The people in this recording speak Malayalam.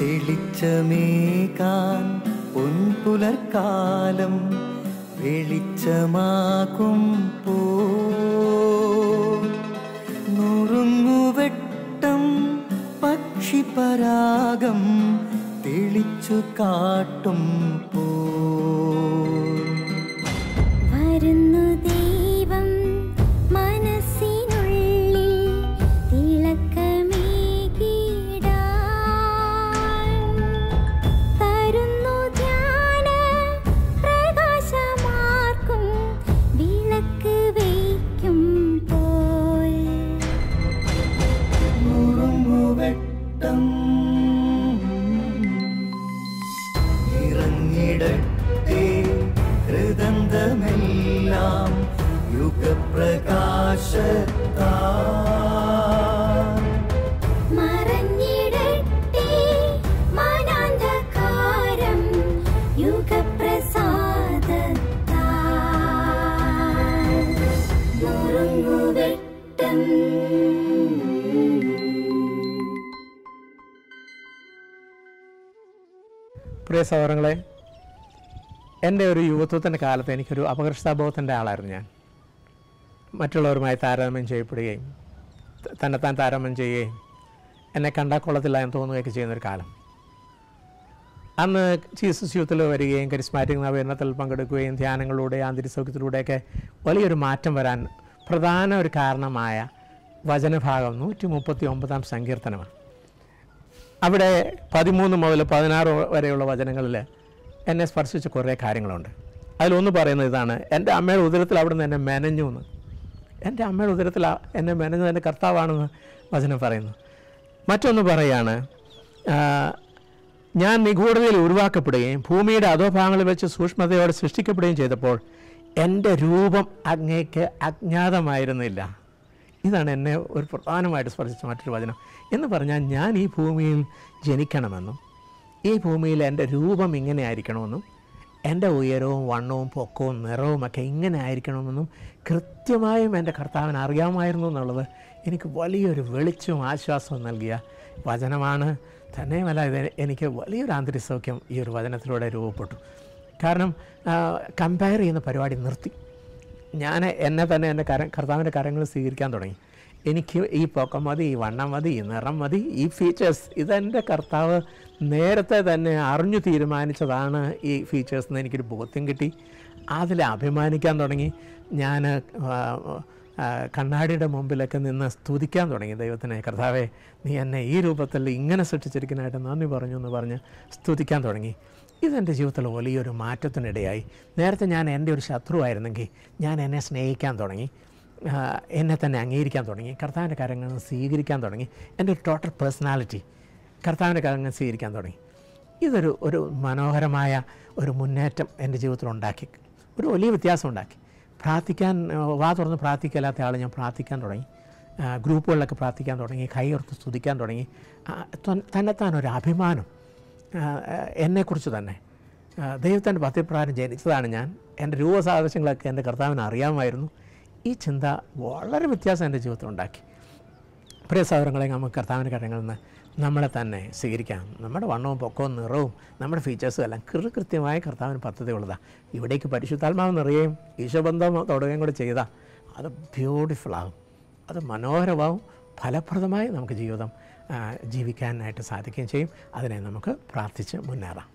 തെളിച്ചമേകാൻ പൊൻപുലർക്കാലം വെളിച്ചമാകുമ്പോ നുറുങ്ങുവെട്ടം പക്ഷിപരാഗം തെളിച്ചു കാട്ടുമ്പോ വരുന്നു ദൈവം മനസ്സിനുള്ളിൽ തിളക്കമേകിടാൻ തരുന്നു ധ്യാന പ്രകാശമാർക്കും വിളക്ക് വയ്ക്കുമ്പോൾ നുറുങ്ങുവെട്ടം ഇറങ്ങിടട്ടെ ഹൃദന്തമെല്ലാം യുഗപ്രകാശത്താൽ മറഞ്ഞിടട്ടെ മനാന്ധകാരം യുഗപ്രസാദത്താൽ നുറുങ്ങുവെട്ടം. പ്രിയ സഹോദരങ്ങളെ, എൻ്റെ ഒരു യുവത്വത്തിൻ്റെ കാലത്ത് എനിക്കൊരു അപകർഷതാബോധത്തിൻ്റെ ആളായിരുന്നു ഞാൻ. മറ്റുള്ളവരുമായി താരതമ്യം ചെയ്യപ്പെടുകയും തന്നെത്താൻ താരതമ്യം ചെയ്യുകയും എന്നെ കണ്ടാൽ കൊള്ളത്തില്ല എന്ന് തോന്നുകയൊക്കെ ചെയ്യുന്നൊരു കാലം. അന്ന് ജീസസ് യൂത്തിൽ വരികയും കരിസ്മാറ്റിക് നവീകരണത്തിൽ പങ്കെടുക്കുകയും ധ്യാനങ്ങളിലൂടെ ആന്തരികസൗഖ്യത്തിലൂടെയൊക്കെ വലിയൊരു മാറ്റം വരാൻ പ്രധാന ഒരു കാരണമായ വചനഭാഗം 139 സങ്കീർത്തനമാണ്. അവിടെ 13 മുതൽ 16 വരെയുള്ള വചനങ്ങളിൽ എന്നെ സ്പർശിച്ച കുറേ കാര്യങ്ങളുണ്ട്. അതിലൊന്ന് പറയുന്നത് ഇതാണ്: എൻ്റെ അമ്മയുടെ ഉദരത്തിൽ അവിടെ നിന്ന് എന്നെ മെനഞ്ഞു എന്ന്. എൻ്റെ അമ്മയുടെ ഉദരത്തിൽ എന്നെ മെനഞ്ഞത് എൻ്റെ കർത്താവാണെന്ന് വചനം പറയുന്നു. മറ്റൊന്ന് പറയുകയാണ്, ഞാൻ നിഗൂഢതയിൽ ഉരുവാക്കപ്പെടുകയും ഭൂമിയുടെ അധോഭാഗങ്ങളിൽ വെച്ച് സൂക്ഷ്മതയോടെ സൃഷ്ടിക്കപ്പെടുകയും ചെയ്തപ്പോൾ എൻ്റെ രൂപം അങ്ങേക്ക് അജ്ഞാതമായിരുന്നില്ല. ഇതാണ് എന്നെ ഒരു പ്രധാനമായിട്ട് സ്പർശിച്ച മറ്റൊരു വചനം. എന്ന് പറഞ്ഞാൽ ഞാൻ ഈ ഭൂമിയിൽ ജനിക്കണമെന്നും ഈ ഭൂമിയിൽ എൻ്റെ രൂപം ഇങ്ങനെ ആയിരിക്കണമെന്നും എൻ്റെ ഉയരവും വണ്ണവും പൊക്കവും നിറവുമൊക്കെ ഇങ്ങനെ ആയിരിക്കണമെന്നും കൃത്യമായും എൻ്റെ കർത്താവിന് അറിയാമായിരുന്നു എന്നുള്ളത് എനിക്ക് വലിയൊരു വെളിച്ചവും ആശ്വാസവും നൽകിയ വചനമാണ്. തന്നെയുമല്ല, ഇത് എനിക്ക് വലിയൊരു ആന്തരിക സൗഖ്യം ഈ ഒരു വചനത്തിലൂടെ രൂപപ്പെട്ടു. കാരണം കമ്പയർ ചെയ്യുന്ന പരിപാടി നിർത്തി. ഞാൻ എന്നെ തന്നെ എൻ്റെ കർത്താവിൻ്റെ കരങ്ങൾ സ്വീകരിക്കാൻ തുടങ്ങി. എനിക്ക് ഈ പൊക്കം മതി, ഈ വണ്ണം മതി, ഈ നിറം മതി, ഈ ഫീച്ചേഴ്സ് ഇതെൻ്റെ കർത്താവ് നേരത്തെ തന്നെ അറിഞ്ഞു തീരുമാനിച്ചതാണ് ഈ ഫീച്ചേഴ്സ് എന്ന് എനിക്കൊരു ബോധ്യം കിട്ടി. അതിൽ അഭിമാനിക്കാൻ തുടങ്ങി. ഞാൻ കണ്ണാടിയുടെ മുമ്പിലൊക്കെ നിന്ന് സ്തുതിക്കാൻ തുടങ്ങി ദൈവത്തിനെ. കർത്താവേ, നീ എന്നെ ഈ രൂപത്തിൽ ഇങ്ങനെ സൃഷ്ടിച്ചിരിക്കുന്നതായിട്ട് നന്ദി പറഞ്ഞു എന്ന് പറഞ്ഞ് സ്തുതിക്കാൻ തുടങ്ങി. ഇതെൻ്റെ ജീവിതത്തിൽ വലിയൊരു മാറ്റത്തിനിടയായി. നേരത്തെ ഞാൻ എൻ്റെ ഒരു ശത്രുവായിരുന്നെങ്കിൽ ഞാൻ എന്നെ സ്നേഹിക്കാൻ തുടങ്ങി, എന്നെ തന്നെ അംഗീകരിക്കാൻ തുടങ്ങി, കർത്താവിൻ്റെ കാര്യങ്ങൾ സ്വീകരിക്കാൻ തുടങ്ങി. എൻ്റെ ഒരു ടോട്ടൽ പേഴ്സണാലിറ്റി കർത്താവിൻ്റെ കാര്യങ്ങൾ സ്വീകരിക്കാൻ തുടങ്ങി. ഒരു മനോഹരമായ ഒരു മുന്നേറ്റം എൻ്റെ ജീവിതത്തിലുണ്ടാക്കി, ഒരു വലിയ വ്യത്യാസം ഉണ്ടാക്കി. പ്രാർത്ഥിക്കാൻ വാ തുറന്ന് പ്രാർത്ഥിക്കാത്ത ആൾ ഞാൻ പ്രാർത്ഥിക്കാൻ തുടങ്ങി. ഗ്രൂപ്പുകളിലൊക്കെ പ്രാർത്ഥിക്കാൻ തുടങ്ങി, കൈയോർത്ത് സ്തുതിക്കാൻ തുടങ്ങി. തന്നെത്താനൊരു അഭിമാനം എന്നെക്കുറിച്ച് തന്നെ. ദൈവത്തിൻ്റെ പദ്ധതിപ്രകാരം ജനിച്ചതാണ് ഞാൻ. എൻ്റെ രൂപസാദൃശ്യങ്ങളൊക്കെ എൻ്റെ കർത്താവിന് അറിയാമായിരുന്നു. ഈ ചിന്ത വളരെ വ്യത്യാസം എൻ്റെ ജീവിതത്തിൽ ഉണ്ടാക്കി. പ്രിയ സഹോദരങ്ങളെ, നമുക്ക് കർത്താവിൻ്റെ കാര്യങ്ങളിൽ നിന്ന് നമ്മളെ തന്നെ സ്വീകരിക്കാം. നമ്മുടെ വണ്ണവും പൊക്കവും നിറവും നമ്മുടെ ഫീച്ചേഴ്സും എല്ലാം കൃത്യമായി കർത്താവിന് പദ്ധതിയുള്ളതാണ്. ഇവിടേക്ക് പരിശുദ്ധാത്മാവ് നിറയുകയും ഈശോബന്ധം തൊടുകയും കൂടെ ചെയ്താൽ അത് ബ്യൂട്ടിഫുള്ളാകും, അത് മനോഹരമാവും, ഫലപ്രദമായി നമുക്ക് ജീവിതം ജീവിക്കാനായിട്ട് സാധിക്കുകയും ചെയ്യും. അതിനെ നമുക്ക് പ്രാർത്ഥിച്ച് മുന്നേറാം.